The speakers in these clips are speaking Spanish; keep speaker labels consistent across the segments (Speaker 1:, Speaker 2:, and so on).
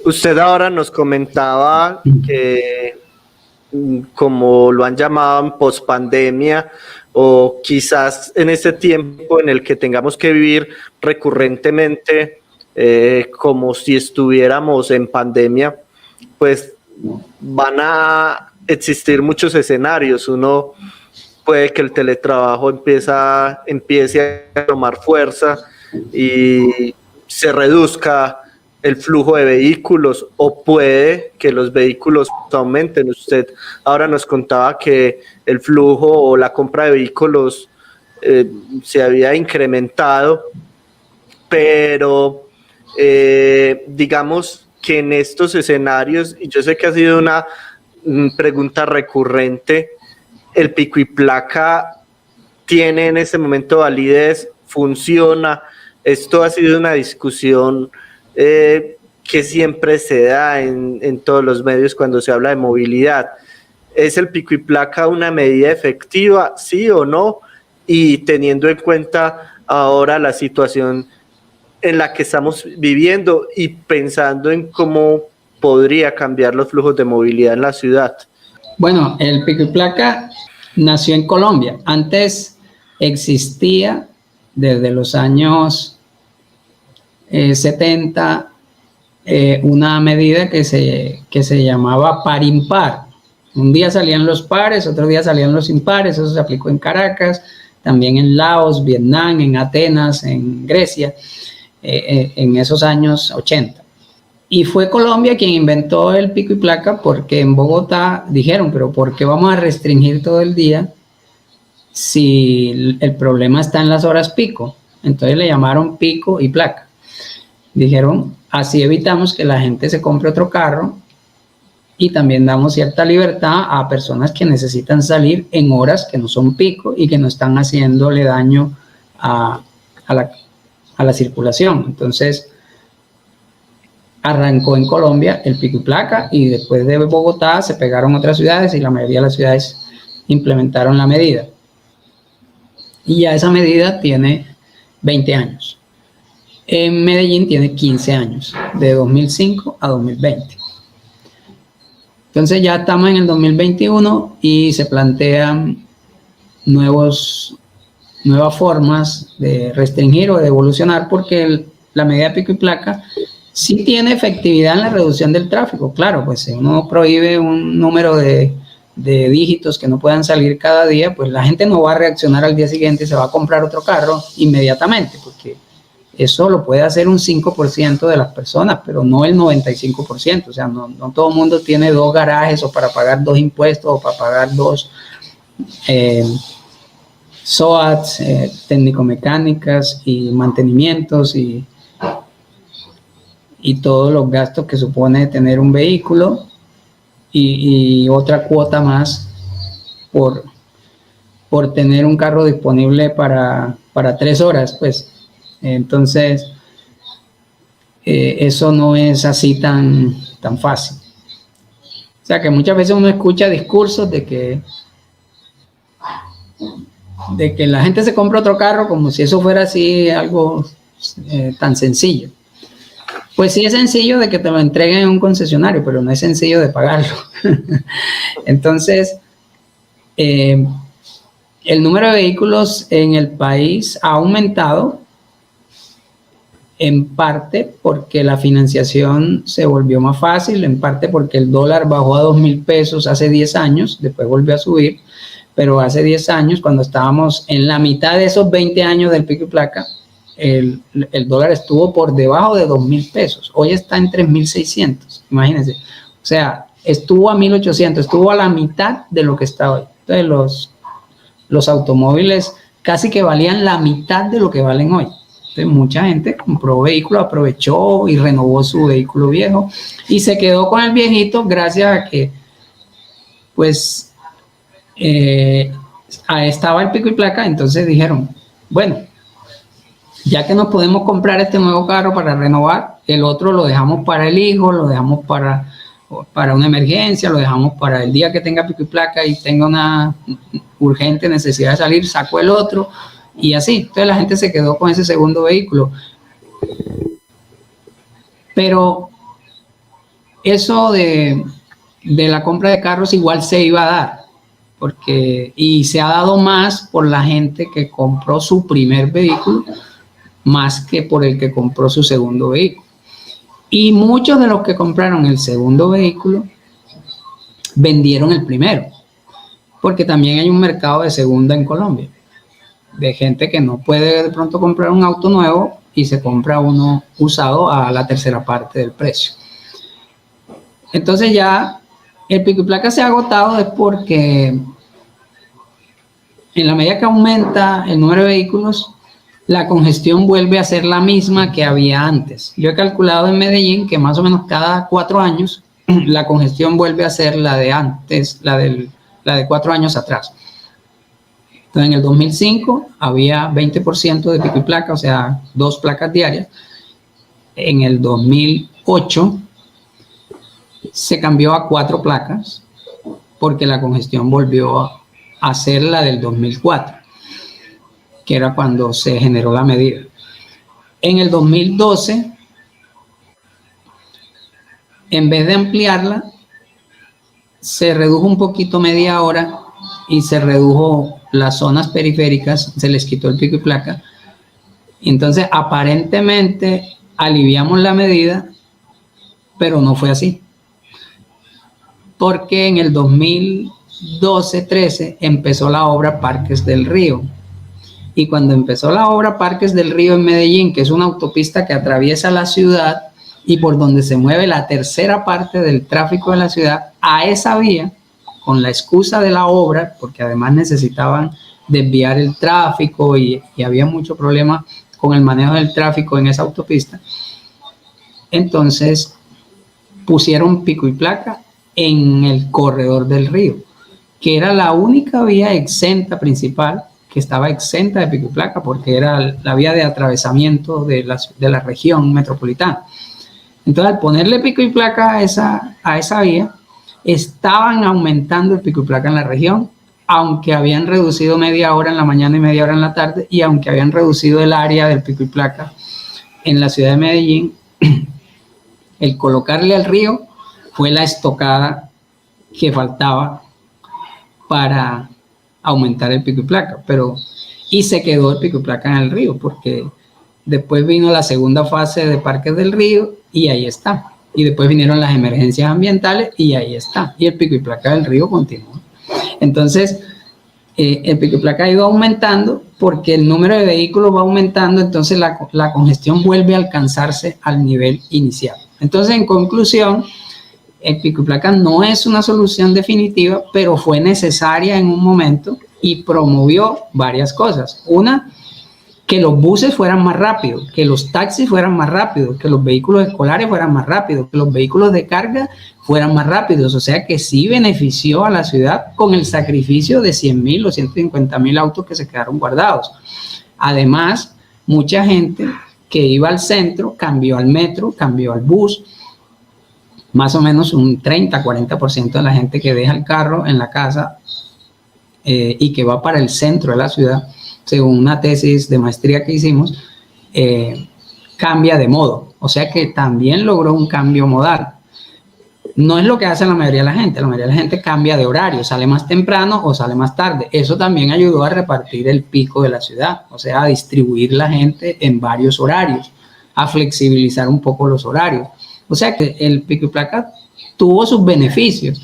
Speaker 1: Usted ahora nos comentaba que, como lo han llamado en pospandemia, o quizás en este tiempo en el que tengamos que vivir recurrentemente como si estuviéramos en pandemia, pues van a existir muchos escenarios. Uno puede que el teletrabajo empiece a tomar fuerza y se reduzca el flujo de vehículos, o puede que los vehículos aumenten. Usted ahora nos contaba que el flujo o la compra de vehículos se había incrementado, pero digamos que en estos escenarios, y yo sé que ha sido una pregunta recurrente, el pico y placa tiene en este momento validez, funciona. Esto ha sido una discusión que siempre se da en todos los medios cuando se habla de movilidad. ¿Es el pico y placa una medida efectiva, sí o no? Y teniendo en cuenta ahora la situación en la que estamos viviendo y pensando en cómo podría cambiar los flujos de movilidad en la ciudad.
Speaker 2: Bueno, el pico y placa nació en Colombia. Antes existía desde los años 70 una medida que se llamaba par impar. Un día salían los pares, otro día salían los impares. Eso se aplicó en Caracas, también en Laos, Vietnam, en Atenas, en Grecia, en esos años 80. Y fue Colombia quien inventó el pico y placa, porque en Bogotá dijeron, pero ¿por qué vamos a restringir todo el día si el problema está en las horas pico? Entonces le llamaron pico y placa. Dijeron, así evitamos que la gente se compre otro carro y también damos cierta libertad a personas que necesitan salir en horas que no son pico y que no están haciéndole daño a la circulación. Entonces, arrancó en Colombia el pico y placa, y después de Bogotá se pegaron otras ciudades y la mayoría de las ciudades implementaron la medida. Y ya esa medida tiene 20 años. En Medellín tiene 15 años, de 2005 a 2020. Entonces ya estamos en el 2021 y se plantean nuevas formas de restringir o de evolucionar, porque la medida de pico y placa sí tiene efectividad en la reducción del tráfico. Claro, pues si uno prohíbe un número de dígitos que no puedan salir cada día, pues la gente no va a reaccionar al día siguiente y se va a comprar otro carro inmediatamente, porque eso lo puede hacer un 5% de las personas, pero no el 95%. O sea, no todo el mundo tiene 2 garajes, o para pagar 2 impuestos, o para pagar 2 SOATs, técnico-mecánicas y mantenimientos y todos los gastos que supone tener un vehículo, y otra cuota más por tener un carro disponible para 3 horas, pues. Entonces, eso no es así tan fácil. O sea, que muchas veces uno escucha discursos de que la gente se compra otro carro como si eso fuera así algo tan sencillo. Pues sí es sencillo de que te lo entreguen en un concesionario, pero no es sencillo de pagarlo. Entonces, el número de vehículos en el país ha aumentado, en parte porque la financiación se volvió más fácil, en parte porque el dólar bajó a 2.000 pesos hace 10 años, después volvió a subir, pero hace 10 años, cuando estábamos en la mitad de esos 20 años del pico y placa, el dólar estuvo por debajo de 2.000 pesos. Hoy está en 3.600, imagínense. O sea, estuvo a 1.800, estuvo a la mitad de lo que está hoy. Entonces, los automóviles casi que valían la mitad de lo que valen hoy. Entonces, mucha gente compró vehículo, aprovechó y renovó su vehículo viejo y se quedó con el viejito gracias a que, pues, estaba el pico y placa. Entonces dijeron, bueno, ya que nos podemos comprar este nuevo carro para renovar, el otro lo dejamos para el hijo, lo dejamos para una emergencia, lo dejamos para el día que tenga pico y placa y tenga una urgente necesidad de salir, saco el otro, y así. Entonces la gente se quedó con ese segundo vehículo. Pero Eso de la compra de carros igual se iba a dar, y se ha dado más por la gente que compró su primer vehículo, más que por el que compró su segundo vehículo. Y muchos de los que compraron el segundo vehículo vendieron el primero, porque también hay un mercado de segunda en Colombia, de gente que no puede de pronto comprar un auto nuevo y se compra uno usado a la tercera parte del precio. Entonces ya el pico y placa se ha agotado, es porque en la medida que aumenta el número de vehículos, la congestión vuelve a ser la misma que había antes. Yo he calculado en Medellín que más o menos cada 4 años la congestión vuelve a ser la de antes, la de 4 años atrás. Entonces, en el 2005 había 20% de pico y placa, o sea, 2 placas diarias. En el 2008 se cambió a 4 placas porque la congestión volvió a ser la del 2004, que era cuando se generó la medida. En el 2012, en vez de ampliarla, se redujo un poquito, media hora, y se redujo las zonas periféricas, se les quitó el pico y placa. Entonces, aparentemente, aliviamos la medida, pero no fue así. Porque en el 2012-13 empezó la obra Parques del Río. Y cuando empezó la obra Parques del Río en Medellín, que es una autopista que atraviesa la ciudad y por donde se mueve la tercera parte del tráfico de la ciudad, a esa vía, con la excusa de la obra, porque además necesitaban desviar el tráfico y había mucho problema con el manejo del tráfico en esa autopista, entonces pusieron pico y placa en el corredor del río, que era la única vía exenta principal, que estaba exenta de pico y placa, porque era la vía de atravesamiento de la región metropolitana. Entonces, al ponerle pico y placa a esa vía, estaban aumentando el pico y placa en la región, aunque habían reducido media hora en la mañana y media hora en la tarde, y aunque habían reducido el área del pico y placa en la ciudad de Medellín, el colocarle al río fue la estocada que faltaba para aumentar el pico y placa, y se quedó el pico y placa en el río, porque después vino la segunda fase de Parques del Río y ahí está, y después vinieron las emergencias ambientales y ahí está, y el pico y placa del río continúa. Entonces, el pico y placa ha ido aumentando porque el número de vehículos va aumentando, entonces la congestión vuelve a alcanzarse al nivel inicial. Entonces, en conclusión, el pico y placa no es una solución definitiva, pero fue necesaria en un momento y promovió varias cosas. Una, que los buses fueran más rápidos, que los taxis fueran más rápidos, que los vehículos escolares fueran más rápidos, que los vehículos de carga fueran más rápidos. O sea que sí benefició a la ciudad con el sacrificio de 100.000 o 150.000 autos que se quedaron guardados. Además, mucha gente que iba al centro cambió al metro, cambió al bus. Más o menos un 30-40% de la gente que deja el carro en la casa y que va para el centro de la ciudad, según una tesis de maestría que hicimos, cambia de modo. O sea que también logró un cambio modal. No es lo que hace la mayoría de la gente. La mayoría de la gente cambia de horario, sale más temprano o sale más tarde. Eso también ayudó a repartir el pico de la ciudad, o sea, a distribuir la gente en varios horarios, a flexibilizar un poco los horarios. O sea que el pico y placa tuvo sus beneficios,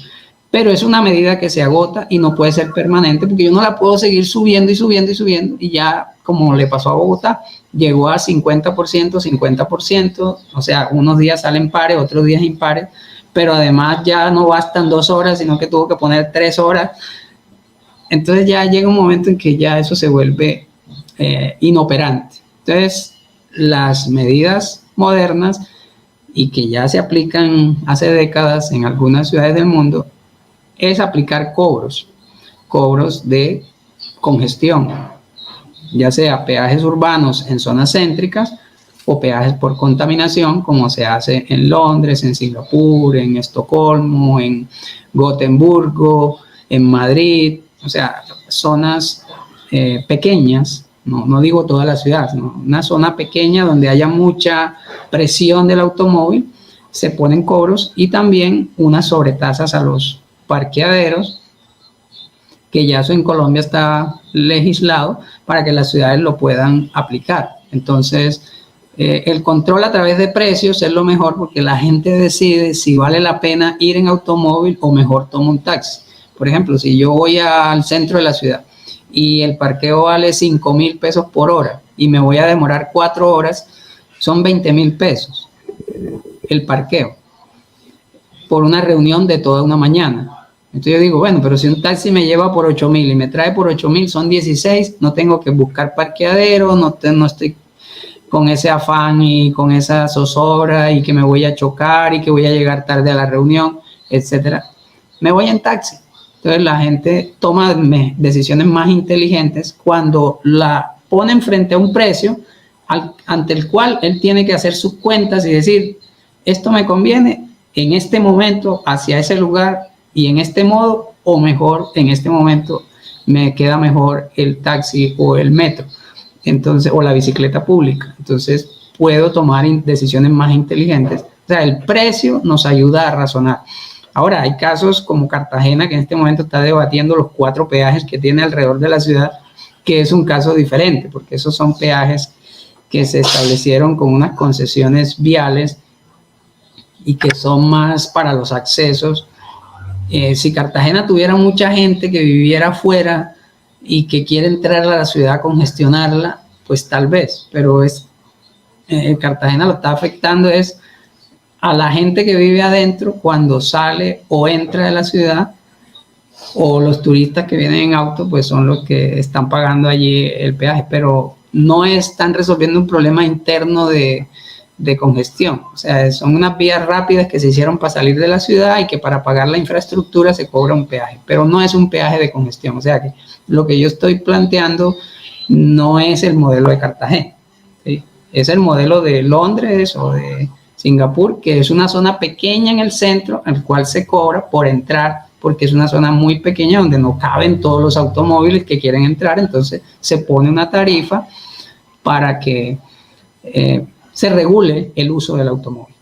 Speaker 2: pero es una medida que se agota y no puede ser permanente, porque yo no la puedo seguir subiendo y subiendo y subiendo, y ya, como le pasó a Bogotá, llegó a 50%, 50%, o sea, unos días salen pares, otros días impares, pero además ya no bastan 2 horas, sino que tuvo que poner 3 horas. Entonces ya llega un momento en que ya eso se vuelve inoperante. Entonces, las medidas modernas y que ya se aplican hace décadas en algunas ciudades del mundo, es aplicar cobros de congestión, ya sea peajes urbanos en zonas céntricas o peajes por contaminación, como se hace en Londres, en Singapur, en Estocolmo, en Gotemburgo, en Madrid, o sea, zonas pequeñas. No digo toda la ciudad, sino una zona pequeña donde haya mucha presión del automóvil, se ponen cobros y también unas sobretasas a los parqueaderos, que ya eso en Colombia está legislado para que las ciudades lo puedan aplicar. Entonces, el control a través de precios es lo mejor, porque la gente decide si vale la pena ir en automóvil o mejor toma un taxi. Por ejemplo, si yo voy al centro de la ciudad y el parqueo vale 5.000 pesos por hora y me voy a demorar 4 horas, son 20.000 pesos el parqueo por una reunión de toda una mañana. Entonces yo digo, bueno, pero si un taxi me lleva por 8.000 y me trae por 8.000, son 16, no tengo que buscar parqueadero, no estoy con ese afán y con esa zozobra y que me voy a chocar y que voy a llegar tarde a la reunión, etcétera. Me voy en taxi. Entonces la gente toma decisiones más inteligentes cuando la ponen frente a un precio ante el cual él tiene que hacer sus cuentas y decir, esto me conviene en este momento hacia ese lugar y en este modo, o mejor, en este momento me queda mejor el taxi o el metro, entonces, o la bicicleta pública. Entonces puedo tomar decisiones más inteligentes. O sea, el precio nos ayuda a razonar. Ahora, hay casos como Cartagena, que en este momento está debatiendo los 4 peajes que tiene alrededor de la ciudad, que es un caso diferente, porque esos son peajes que se establecieron con unas concesiones viales y que son más para los accesos. Si Cartagena tuviera mucha gente que viviera afuera y que quiere entrar a la ciudad a congestionarla, pues tal vez, pero Cartagena lo está afectando es a la gente que vive adentro cuando sale o entra de la ciudad, o los turistas que vienen en auto, pues son los que están pagando allí el peaje, pero no están resolviendo un problema interno de congestión. O sea, son unas vías rápidas que se hicieron para salir de la ciudad y que para pagar la infraestructura se cobra un peaje, pero no es un peaje de congestión. O sea, que lo que yo estoy planteando no es el modelo de Cartagena, ¿sí? Es el modelo de Londres o de Singapur, que es una zona pequeña en el centro, al cual se cobra por entrar, porque es una zona muy pequeña donde no caben todos los automóviles que quieren entrar. Entonces se pone una tarifa para que se regule el uso del automóvil.